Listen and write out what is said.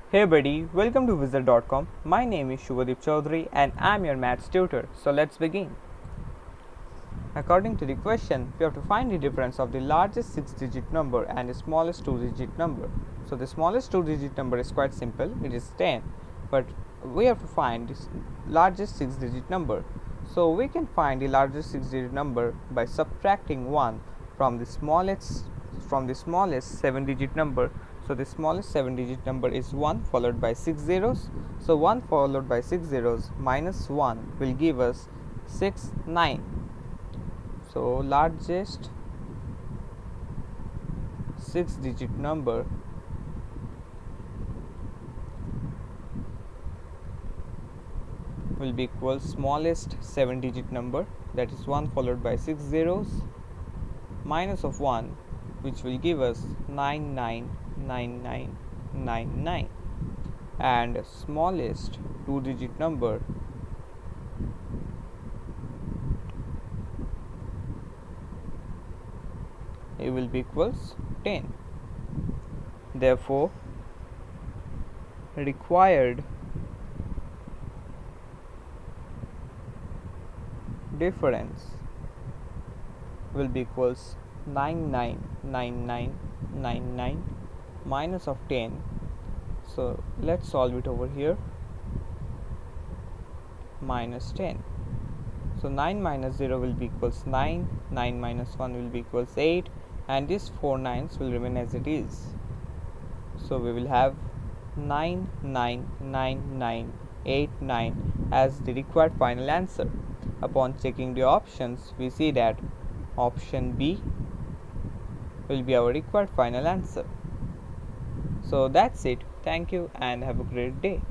Hey buddy, welcome to Wizard.com. My name is Shubhadeep Chaudhary and I'm your maths tutor. So let's begin. According to the question, we have to find the difference of the largest 6-digit number and the smallest 2-digit number. So the smallest 2-digit number is quite simple, it is 10. But we have to find the largest 6-digit number. So we can find the largest 6-digit number by subtracting 1 from the smallest 7-digit number. So the smallest 7-digit number is 1 followed by 6 zeros. So 1 followed by 6 zeros minus 1 will give us 6 9. So largest 6-digit number will be equal smallest 7-digit number, that is 1 followed by 6 zeros minus of 1, which will give us 999999, and smallest 2-digit number it will be equals 10. Therefore required difference will be equals 999999 minus of 10. So let's solve it over here. Minus 10. So 9 minus 0 will be equals 9, 9 minus 1 will be equals 8, and these 4 9s will remain as it is. So we will have 999989 as the required final answer. Upon checking the options, we see that option B will be our required final answer. So that's it. Thank you and have a great day.